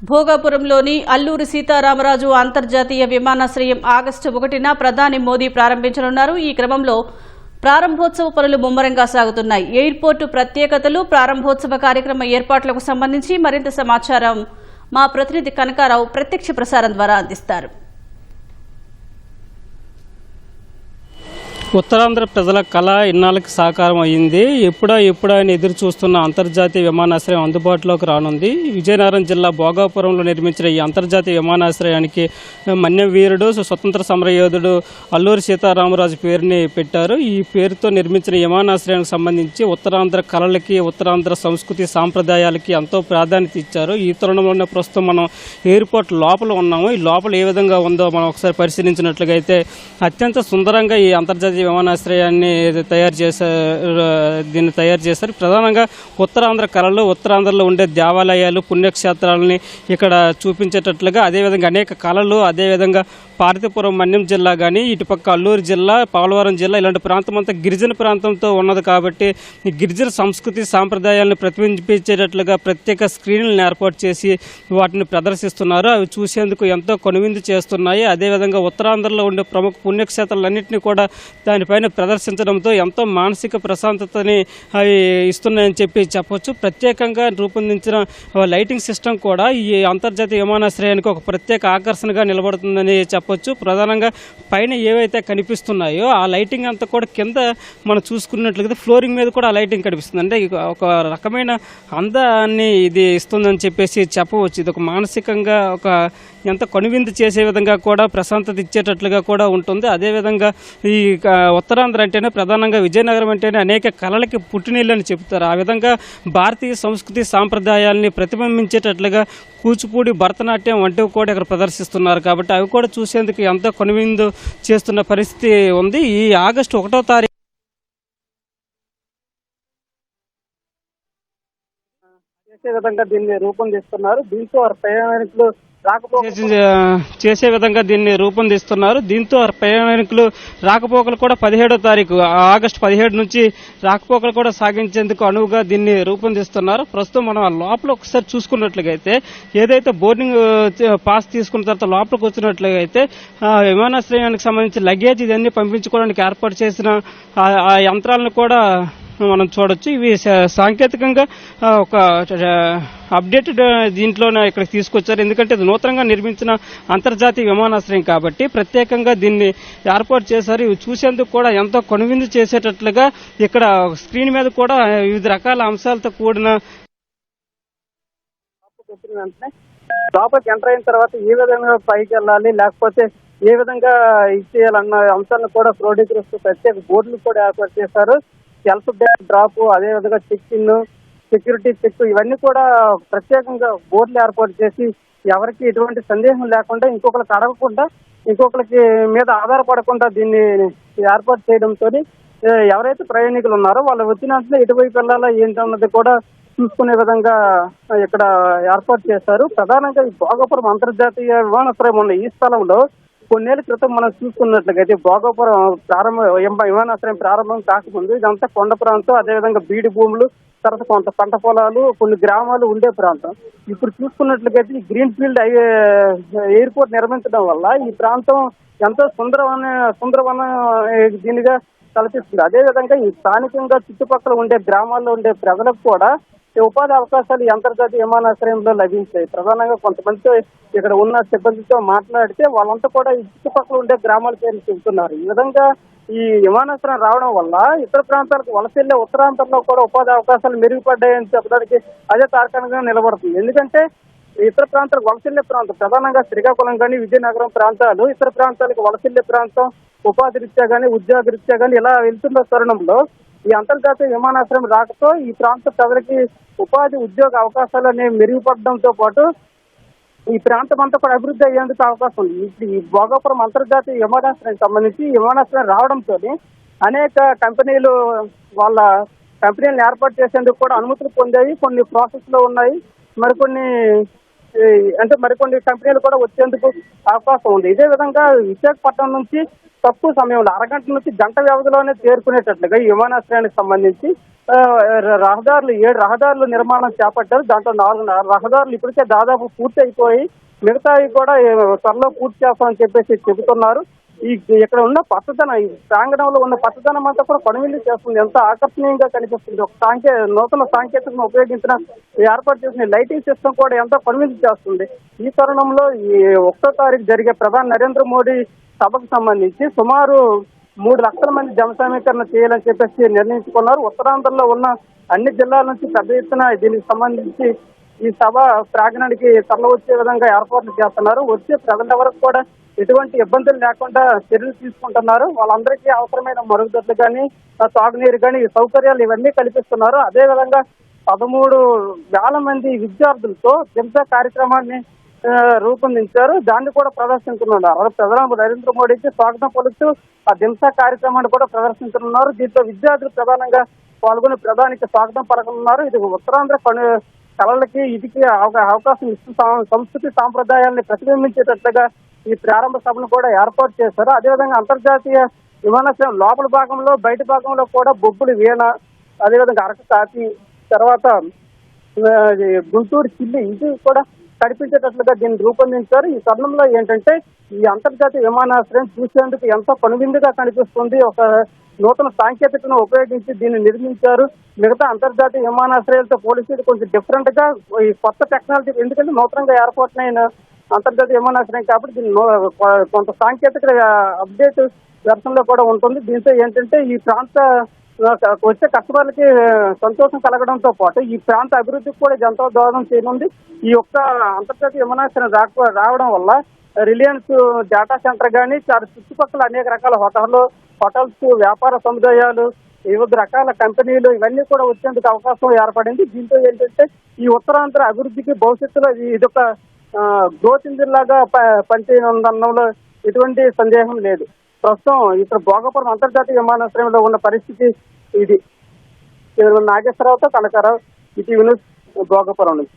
భోగాపురంలోని అల్లూరి సీతారామరాజు అంతర్జాతీయ విమానాశ్రయం ఆగస్టు 1న ప్రధాని మోదీ ప్రారంభించనున్నారు. ఈ క్రమంలో ప్రారంభోత్సవ పనులు ముమ్మరంగా సాగుతున్నాయి. ఎయిర్పోర్టు ప్రత్యేకతలు, ప్రారంభోత్సవ కార్యక్రమ ఏర్పాట్లకు సంబంధించి మరింత సమాచారం మా ప్రతినిధి కనకారావు ప్రత్యక్ష ప్రసారం ద్వారా అందిస్తారు. ఉత్తరాంధ్ర ప్రజల కళ ఇన్నాళ్ళకి సాకారం అయ్యింది. ఎప్పుడా అని ఎదురు చూస్తున్న అంతర్జాతీయ విమానాశ్రయం అందుబాటులోకి రానుంది. విజయనగరం జిల్లా భోగాపురంలో నిర్మించిన ఈ అంతర్జాతీయ విమానాశ్రయానికి మన్యం వీరుడు, స్వతంత్ర సమరయోధుడు అల్లూరి సీతారామరాజు పేరుని పెట్టారు. ఈ పేరుతో నిర్మించిన విమానాశ్రయానికి సంబంధించి ఉత్తరాంధ్ర కళలకి, ఉత్తరాంధ్ర సంస్కృతి సాంప్రదాయాలకి ఎంతో ప్రాధాన్యత ఇచ్చారు. ఈ తరుణంలోనే ప్రస్తుతం మనం ఎయిర్పోర్ట్ లోపల ఉన్నాము. ఈ లోపల ఏ విధంగా ఉందో మనం ఒకసారి పరిశీలించినట్లుగా అయితే అత్యంత సుందరంగా ఈ అంతర్జాతీయ విమానాశ్రయాన్ని తయారు చేశారు. ప్రధానంగా ఉత్తరాంధ్ర కళలు, ఉత్తరాంధ్రలో ఉండే దేవాలయాలు, పుణ్యక్షేత్రాలని ఇక్కడ చూపించేటట్లుగా, అదేవిధంగా అనేక కళలు, అదేవిధంగా పార్వతీపురం మన్యం జిల్లా కానీ, ఇటుపక్క అల్లూరు జిల్లా, పోలవరం జిల్లా ఇలాంటి ప్రాంతం అంతా గిరిజన ప్రాంతంతో ఉన్నది కాబట్టి ఈ గిరిజన సంస్కృతి సాంప్రదాయాలను ప్రతిబింబించేటట్లుగా ప్రత్యేక స్క్రీన్లను ఏర్పాటు చేసి వాటిని ప్రదర్శిస్తున్నారు. అవి చూసేందుకు ఎంతో కొనువిందు చేస్తున్నాయి. అదేవిధంగా ఉత్తరాంధ్రలో ఉండే ప్రముఖ పుణ్యక్షేత్రాలన్నింటినీ కూడా దానిపైన ప్రదర్శించడంతో ఎంతో మానసిక ప్రశాంతతని అవి ఇస్తున్నాయని చెప్పొచ్చు. ప్రత్యేకంగా రూపొందించిన లైటింగ్ సిస్టమ్ కూడా ఈ అంతర్జాతీయ విమానాశ్రయానికి ఒక ప్రత్యేక ఆకర్షణగా నిలబడుతుందని చెప్పొచ్చు. ప్రధానంగా పైన ఏవైతే కనిపిస్తున్నాయో ఆ లైటింగ్ అంతా కూడా కింద మనం చూసుకున్నట్లయితే ఫ్లోరింగ్ మీద కూడా ఆ లైటింగ్ కనిపిస్తుంది. అంటే ఒక రకమైన అందాన్ని ఇది ఇస్తుందని చెప్పవచ్చు. ఇది ఒక మానసికంగా ఒక ఎంత కనువిందు చేసే విధంగా కూడా ప్రశాంతత ఇచ్చేటట్లుగా కూడా ఉంటుంది. అదేవిధంగా ఈ ఉత్తరాంధ్ర అంటేనే, ప్రధానంగా విజయనగరం అంటేనే అనేక కళలకి పుట్టినీళ్ళని చెబుతారు. ఆ విధంగా భారతీయ సంస్కృతి సాంప్రదాయాల్ని ప్రతిబింబించేటట్లుగా కూచిపూడి, భరతనాట్యం వంటివి కూడా ఇక్కడ ప్రదర్శిస్తున్నారు. కాబట్టి అవి కూడా చూసేందుకు ఎంతో కనువిందు చేస్తున్న పరిస్థితి ఉంది. ఈ ఆగస్టు 1వ తారీఖు చేసే విధంగా దీన్ని రూపొందిస్తున్నారు. దీంతో ప్రయాణికులు దీంతో ప్రయాణికులు రాకపోకలు కూడా 17వ తారీఖు ఆగస్టు 17 నుంచి రాకపోకలు కూడా సాగించేందుకు అనువుగా దీన్ని రూపొందిస్తున్నారు. ప్రస్తుతం మనం ఆ లోపల ఒకసారి చూసుకున్నట్లయితే, ఏదైతే బోర్డింగ్ పాస్ తీసుకున్న తర్వాత లోపలికి వచ్చినట్లుగా అయితే విమానాశ్రయానికి సంబంధించి లగేజ్ ఇదన్నీ పంపించుకోవడానికి ఏర్పాటు చేసిన ఆ యంత్రాలను కూడా మనం చూడొచ్చు. ఇవి సాంకేతికంగా ఒక అప్డేటెడ్ దీంట్లోనే ఇక్కడికి తీసుకొచ్చారు. ఎందుకంటే ఇది నూతనంగా నిర్మించిన అంతర్జాతీయ విమానాశ్రయం కాబట్టి ప్రత్యేకంగా దీన్ని ఏర్పాటు చేశారు. ఇవి చూసేందుకు కూడా ఎంతో కనువిందు చేసేటట్లుగా ఇక్కడ స్క్రీన్ మీద కూడా వివిధ రకాల అంశాలతో కూడిన లోపలికి ఎంటర్ అయిన తర్వాత ఏ విధంగా పైకి వెళ్ళాలి, లేకపోతే ఏ విధంగా ఇచ్చేయాలన్న అంశాలను కూడా క్రోడీకరిస్తూ ప్రత్యేక బోర్డులు కూడా ఏర్పాటు చేశారు. సెల్ఫ్ డ్రాప్, అదేవిధంగా చెక్ ఇన్, సెక్యూరిటీ చెక్, ఇవన్నీ కూడా ప్రత్యేకంగా బోర్డులు ఏర్పాటు చేసి ఎవరికి ఎటువంటి సందేహం లేకుండా, ఇంకొకరికి అడగకుండా, ఇంకొకరికి మీద ఆధారపడకుండా దీన్ని ఏర్పాటు చేయడంతో ఎవరైతే ప్రయాణికులు ఉన్నారో వాళ్ళు వచ్చిన వెంటనే ఎటువైపు వెళ్ళాలో ఏంటన్నది కూడా చూసుకునే విధంగా ఇక్కడ ఏర్పాటు చేశారు. ప్రధానంగా ఈ భోగాపురం అంతర్జాతీయ విమానాశ్రయం ఉన్న ఈ స్థలంలో కొన్నేళ్ల క్రితం మనం చూసుకున్నట్లయితే భోగాపురం విమానాశ్రయం ప్రారంభం కాకముందు ఇదంతా కొండ ప్రాంతం, అదేవిధంగా బీడి భూములు, తర్వాత కొంత పంట పొలాలు, కొన్ని గ్రామాలు ఉండే ప్రాంతం. ఇప్పుడు చూసుకున్నట్లయితే ఈ గ్రీన్ ఫీల్డ్ ఎయిర్పోర్ట్ నిర్మించడం వల్ల ఈ ప్రాంతం ఎంతో సుందరవన దీనిగా తలపిస్తుంది. అదేవిధంగా ఈ స్థానికంగా చుట్టుపక్కల ఉండే గ్రామాల్లో ఉండే ప్రజలకు కూడా ఉపాధి అవకాశాలు ఈ అంతర్జాతీయ విమానాశ్రయంలో లభించాయి. ప్రధానంగా కొంతమందితో ఇక్కడ ఉన్న సిబ్బందితో మాట్లాడితే వాళ్ళంతా కూడా ఈ చుట్టుపక్కల ఉండే గ్రామాల పేర్లు చెబుతున్నారు. ఈ విధంగా ఈ విమానాశ్రయం రావడం వల్ల ఇతర ప్రాంతాలకు వలస వెళ్లే ఉత్తరాంధ్రలో కూడా ఉపాధి అవకాశాలు మెరుగుపడ్డాయని చెప్పడానికి అదే తార్కాణంగా నిలబడుతుంది. ఎందుకంటే ఇతర ప్రాంతాలకు వలస వెళ్లే ప్రాంతం, ప్రధానంగా శ్రీకాకుళం కానీ, విజయనగరం ప్రాంతాలు ఇతర ప్రాంతాలకు వలస వెళ్లే ప్రాంతం, ఉపాధి రీత్యా కానీ, ఉద్యోగ రీత్యా కానీ ఇలా వెళ్తున్న తరుణంలో ఈ అంతర్జాతీయ విమానాశ్రయం రాకతో ఈ ప్రాంత ప్రజలకి ఉపాధి, ఉద్యోగ అవకాశాలు అనేవి మెరుగుపడడంతో పాటు ఈ ప్రాంతం అంతా కూడా అభివృద్ధి అయ్యేందుకు అవకాశం ఉంది. ఇప్పుడు ఈ భోగాపురం అంతర్జాతీయ విమానాశ్రయం సంబంధించి విమానాశ్రయం రావడంతో అనేక కంపెనీలు వాళ్ళ కంపెనీలను ఏర్పాటు చేసేందుకు కూడా అనుమతులు పొందాయి. కొన్ని ప్రాసెస్ లో ఉన్నాయి, మరికొన్ని అంటే మరికొన్ని కంపెనీలు కూడా వచ్చేందుకు అవకాశం ఉంది. ఇదే విధంగా విశాఖపట్నం నుంచి తక్కువ సమయంలో అరగంట నుంచి గంట వ్యవధిలోనే చేరుకునేటట్లుగా ఈ విమానాశ్రయానికి సంబంధించి రహదారులు 7 రహదారులు నిర్మాణం చేపట్టారు. దాంట్లో 4 రహదారులు ఇప్పటికే దాదాపు పూర్తి అయిపోయి మిగతావి కూడా త్వరలో పూర్తి చేస్తామని చెప్పేసి చెబుతున్నారు. ఇక్కడ ఉన్న పచ్చదనం, ఈ ప్రాంగణంలో ఉన్న పచ్చదనం అంతా కూడా కొనుగోలు చేస్తుంది. ఎంతో ఆకర్షణీయంగా కనిపిస్తుంది. ఒక నూతన సాంకేతికను ఉపయోగించిన ఏర్పాటు చేసిన లైటింగ్ సిస్టమ్ కూడా ఎంతో కొనుగోలు చేస్తుంది. ఈ తరుణంలో ఈ 1వ తారీఖు జరిగే ప్రధాని నరేంద్ర మోడీ సభకు సంబంధించి సుమారు 3 లక్షల మంది జన సమీకరణ చేయాలని చెప్పేసి నిర్ణయించుకున్నారు. ఉత్తరాంధ్రలో ఉన్న అన్ని జిల్లాల నుంచి పెద్ద ఎత్తున దీనికి సంబంధించి ఈ సభ ప్రాంగణానికి తరలి వచ్చే విధంగా ఏర్పాట్లు చేస్తున్నారు. వచ్చే ప్రజల వరకు కూడా ఎటువంటి ఇబ్బందులు లేకుండా చర్యలు తీసుకుంటున్నారు. వాళ్ళందరికీ అవసరమైన మరుగుదొడ్లు కానీ, తాగునీరు కానీ, సౌకర్యాలు ఇవన్నీ కల్పిస్తున్నారు. అదేవిధంగా 13,000 మంది విద్యార్థులతో దింసా కార్యక్రమాన్ని రూపొందించారు. దాన్ని కూడా ప్రదర్శించనున్నారు. ప్రధాని నరేంద్ర మోడీకి స్వాగతం పలుకుతూ ఆ దింసా కార్యక్రమాన్ని కూడా ప్రదర్శించనున్నారు. దీంతో విద్యార్థులు ప్రధానంగా పాల్గొని ప్రధానికి స్వాగతం పలకనున్నారు. ఇది ఉత్తరాంధ్ర కళలకి ఇదికి అవకాశం ఇస్తూ సంస్కృతి సాంప్రదాయాల్ని ప్రతిబింబించేటట్లుగా ఈ ప్రారంభ సభను కూడా ఏర్పాటు చేశారు. అదేవిధంగా అంతర్జాతీయ విమానాశ్రయం లోపల భాగంలో, బయట భాగంలో కూడా బొబ్బులు వీణ, అదేవిధంగా అరకు కాపీ, తర్వాత గుంటూరు చిల్లి ఇది కూడా కనిపించేటట్లుగా దీన్ని రూపొందించారు. ఈ తరుణంలో ఏంటంటే ఈ అంతర్జాతీయ విమానాశ్రయం చూసేందుకు ఎంతో కనువిందుగా కనిపిస్తుంది. ఒక నూతన సాంకేతికను ఉపయోగించి దీన్ని నిర్మించారు. మిగతా అంతర్జాతీయ విమానాశ్రయాలతో పోలిస్తే కొంచెం డిఫరెంట్ గా ఈ కొత్త టెక్నాలజీ, ఎందుకంటే నూతనంగా ఏర్పాటునైన అంతర్జాతీయ విమానాశ్రయం కాబట్టి దీన్ని కొంత సాంకేతిక అప్డేట్ వెర్షన్ లో కూడా ఉంటుంది. దీంతో ఏంటంటే ఈ ప్రాంత వచ్చే కస్టమర్లకి సంతోషం కలగడంతో పాటు ఈ ప్రాంత అభివృద్ధికి కూడా ఎంతో దోహదం చేయనుంది. ఈ యొక్క అంతర్జాతీయ విమానాశ్రయం రావడం వల్ల రిలయన్స్ డేటా సెంటర్ కానీ, చుట్టుపక్కల అనేక రకాల హోటల్స్, వ్యాపార సముదాయాలు, వివిధ రకాల కంపెనీలు ఇవన్నీ కూడా వచ్చేందుకు అవకాశం ఏర్పడింది. దీంతో ఏంటంటే ఈ ఉత్తరాంధ్ర అభివృద్ధికి భవిష్యత్తులో ఇదొక గ్రోత్ ఇంజిన్ లాగా పనిచేయనుందనడంలో ఎటువంటి సందేహం లేదు. ప్రస్తుతం ఇక్కడ భోగాపురం అంతర్జాతీయ విమానాశ్రయంలో ఉన్న పరిస్థితి ఇది. నాగేశ్వరరావుతో కనకారావు, ఈటీవీ న్యూస్, భోగాపురం నుంచి.